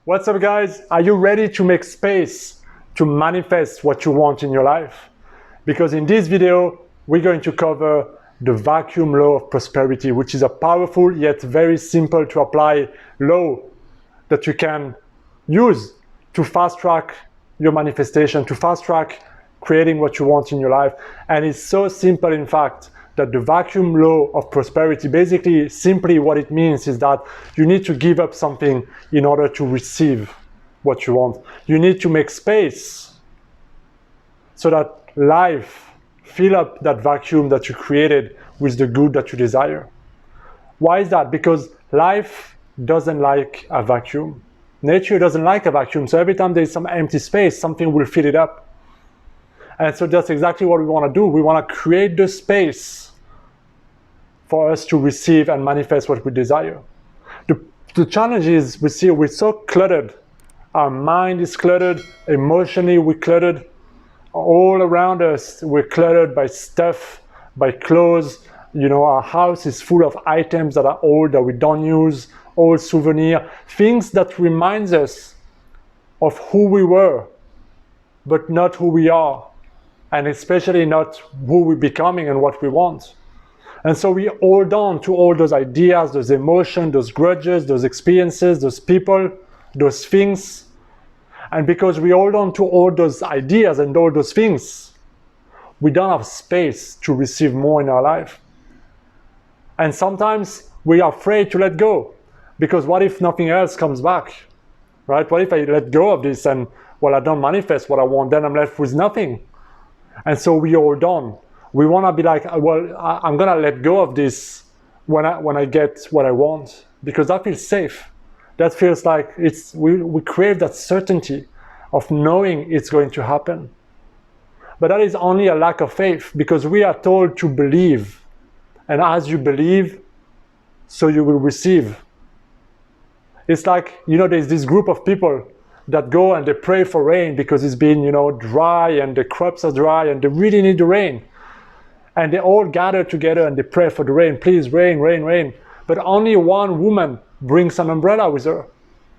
What's up, guys? Are you ready to make space to manifest what you want in your life? Because in this video, we're going to cover the vacuum law of prosperity, which is a powerful yet very simple to apply law that you can use to fast track your manifestation, to fast track creating what you want in your life. And it's so simple, in fact, that the vacuum law of prosperity, basically, simply what it means is that you need to give up something in order to receive what you want. You need to make space so that life fill up that vacuum that you created with the good that you desire. Why is that? Because life doesn't like a vacuum. Nature doesn't like a vacuum. So every time there's some empty space, something will fill it up. And so that's exactly what we want to do. We want to create the space for us to receive and manifest what we desire. The challenge is we're so cluttered. Our mind is cluttered, emotionally we're cluttered. All around us, we're cluttered by stuff, by clothes. You know, our house is full of items that are old, that we don't use, old souvenirs, things that reminds us of who we were, but not who we are, and especially not who we're becoming and what we want. And so we hold on to all those ideas, those emotions, those grudges, those experiences, those people, those things. And because we hold on to all those ideas and all those things, we don't have space to receive more in our life. And sometimes we are afraid to let go, because what if nothing else comes back, right? What if I let go of this and, well, I don't manifest what I want, then I'm left with nothing. And so we hold on. We want to be like, well, I'm going to let go of this when I get what I want, because that feels safe. That feels like we crave that certainty of knowing it's going to happen. But that is only a lack of faith, because we are told to believe. And as you believe, so you will receive. It's like, you know, there's this group of people that go and they pray for rain because it's been, you know, dry and the crops are dry and they really need the rain. And they all gather together and they pray for the rain. Please, rain, rain, rain. But only one woman brings an umbrella with her.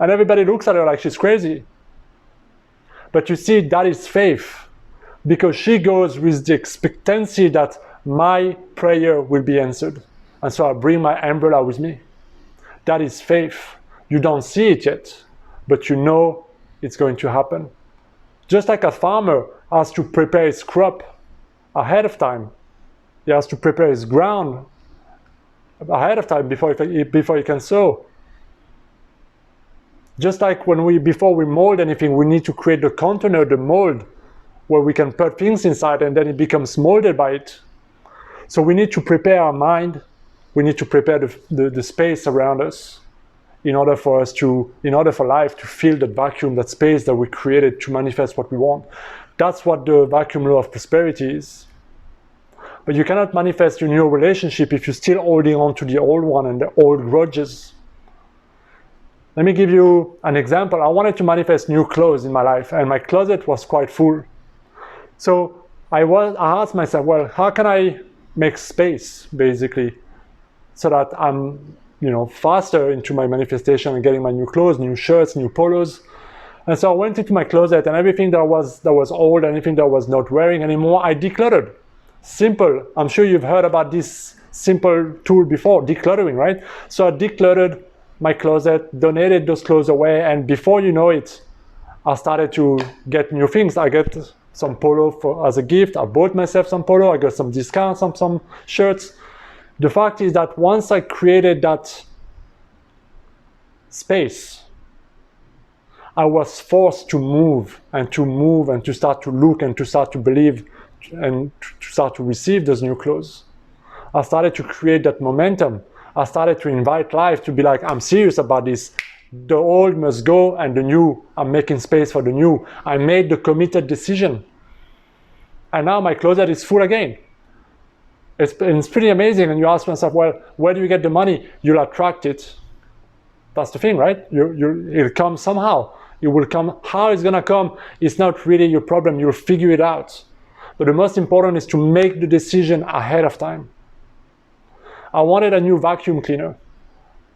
And everybody looks at her like she's crazy. But you see, that is faith. Because she goes with the expectancy that my prayer will be answered. And so I bring my umbrella with me. That is faith. You don't see it yet, but you know it's going to happen. Just like a farmer has to prepare his crop ahead of time. He has to prepare his ground ahead of time before he can sow. Just like before we mold anything, we need to create the container, the mold, where we can put things inside and then it becomes molded by it. So we need to prepare our mind. We need to prepare the space around us in order for life to fill that vacuum, that space that we created to manifest what we want. That's what the vacuum law of prosperity is. But you cannot manifest your new relationship if you're still holding on to the old one and the old grudges. Let me give you an example. I wanted to manifest new clothes in my life, and my closet was quite full. So I asked myself, well, how can I make space, basically, so that I'm, you know, faster into my manifestation and getting my new clothes, new shirts, new polos. And so I went into my closet, and everything that was old, anything that I was not wearing anymore, I decluttered. Simple. I'm sure you've heard about this simple tool before, decluttering, right? So I decluttered my closet, donated those clothes away, and before you know it, I started to get new things. I get some polo as a gift. I bought myself some polo. I got some discounts on some shirts. The fact is that once I created that space, I was forced to move and to start to look and to start to believe and to start to receive those new clothes. I started to create that momentum. I started to invite life to be like, I'm serious about this. The old must go and the new, I'm making space for the new. I made the committed decision. And now my closet is full again. It's pretty amazing. And you ask yourself, well, where do you get the money? You'll attract it. That's the thing, right? It'll come somehow. It will come. How it's gonna come, it's not really your problem. You'll figure it out. But the most important is to make the decision ahead of time. I wanted a new vacuum cleaner.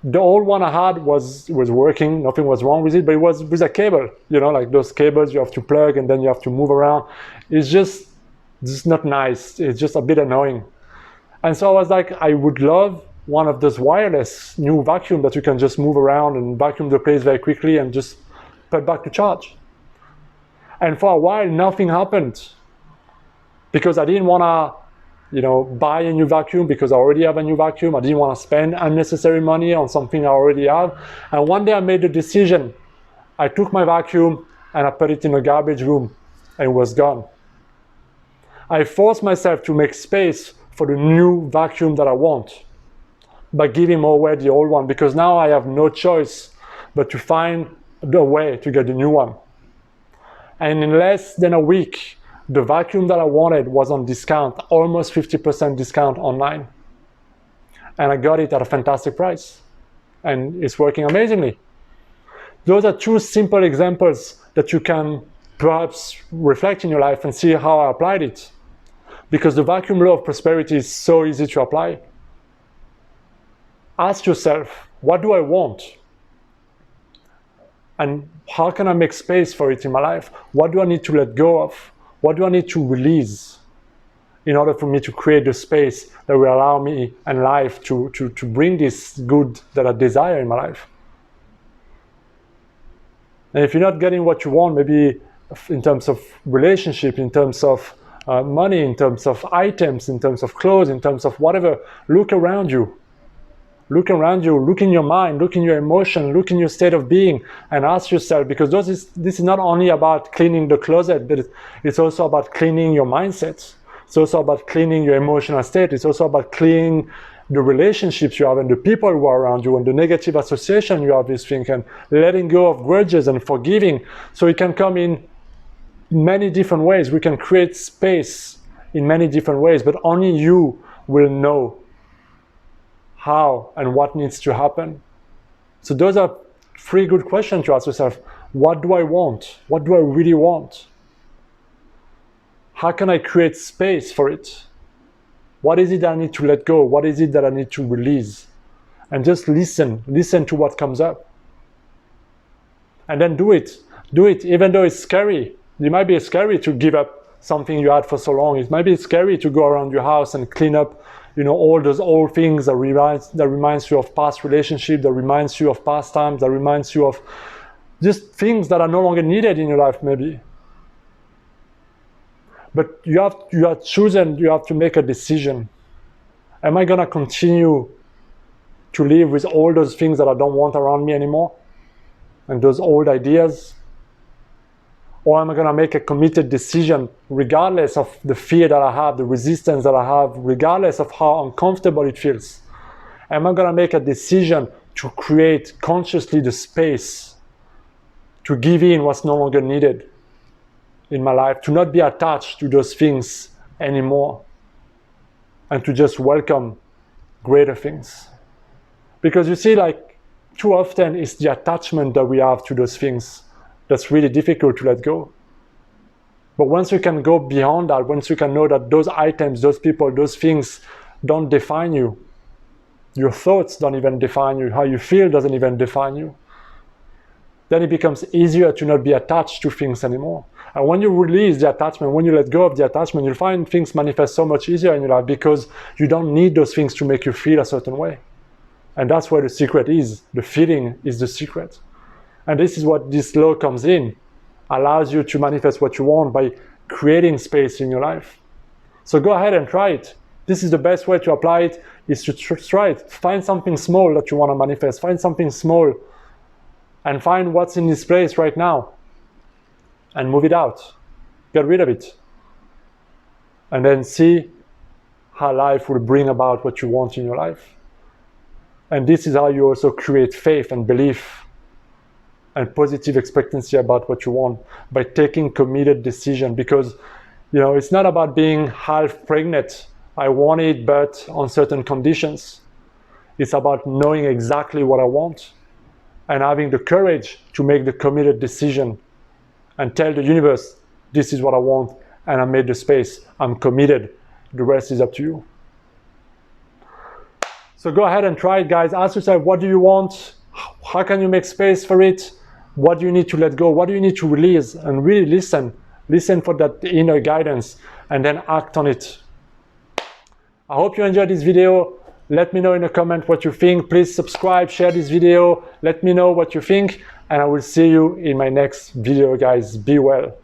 The old one I had was working, nothing was wrong with it, but it was with a cable, you know, like those cables you have to plug and then you have to move around. It's just not nice. It's just a bit annoying. And so I was like, I would love one of those wireless new vacuum that you can just move around and vacuum the place very quickly and just put back to charge. And for a while, nothing happened because I didn't want to, you know, buy a new vacuum because I already have a new vacuum. I didn't want to spend unnecessary money on something I already have. And one day I made the decision. I took my vacuum and I put it in a garbage room and it was gone. I forced myself to make space for the new vacuum that I want by giving away the old one, because now I have no choice but to find the way to get the new one. And in less than a week, the vacuum that I wanted was on discount, almost 50% discount online. And I got it at a fantastic price. And it's working amazingly. Those are two simple examples that you can perhaps reflect in your life and see how I applied it. Because the vacuum law of prosperity is so easy to apply. Ask yourself, what do I want? And how can I make space for it in my life? What do I need to let go of? What do I need to release in order for me to create the space that will allow me and life to bring this good that I desire in my life? And if you're not getting what you want, maybe in terms of relationship, in terms of money, in terms of items, in terms of clothes, in terms of whatever, look around you. Look around you, look in your mind, look in your emotion, look in your state of being, and ask yourself, because this is not only about cleaning the closet, but it's also about cleaning your mindset. It's also about cleaning your emotional state. It's also about cleaning the relationships you have and the people who are around you and the negative association you have with things, and letting go of grudges and forgiving. So it can come in many different ways. We can create space in many different ways, but only you will know how and what needs to happen. So those are three good questions to ask yourself. What do I want? What do I really want? How can I create space for it? What is it that I need to let go? What is it that I need to release? And just listen to what comes up. And then do it, even though it's scary. It might be scary to give up something you had for so long. It might be scary to go around your house and clean up, you know, all those old things that reminds you of past relationships, that reminds you of past times, that reminds you of just things that are no longer needed in your life, maybe. But you have to make a decision. Am I gonna continue to live with all those things that I don't want around me anymore? And those old ideas? Or am I going to make a committed decision regardless of the fear that I have, the resistance that I have, regardless of how uncomfortable it feels? Am I going to make a decision to create consciously the space to give in what's no longer needed in my life, to not be attached to those things anymore, and to just welcome greater things? Because you see, like, too often it's the attachment that we have to those things that's really difficult to let go. But once you can go beyond that, once you can know that those items, those people, those things don't define you, your thoughts don't even define you, how you feel doesn't even define you, then it becomes easier to not be attached to things anymore. And when you release the attachment, when you let go of the attachment, you'll find things manifest so much easier in your life, because you don't need those things to make you feel a certain way. And that's where the secret is. The feeling is the secret. And this is what this law comes in, allows you to manifest what you want by creating space in your life. So go ahead and try it. This is the best way to apply it, is to try it. Find something small that you want to manifest. Find something small and find what's in this place right now and move it out. Get rid of it. And then see how life will bring about what you want in your life. And this is how you also create faith and belief and positive expectancy about what you want, by taking committed decision. Because, you know, it's not about being half pregnant. I want it, but on certain conditions. It's about knowing exactly what I want and having the courage to make the committed decision and tell the universe, this is what I want, and I made the space. I'm committed. The rest is up to you. So go ahead and try it, guys. Ask yourself, what do you want? How can you make space for it? What do you need to let go? What do you need to release? And really listen. Listen for that inner guidance and then act on it. I hope you enjoyed this video. Let me know in a comment what you think. Please subscribe, share this video. Let me know what you think, and I will see you in my next video, guys. Be well.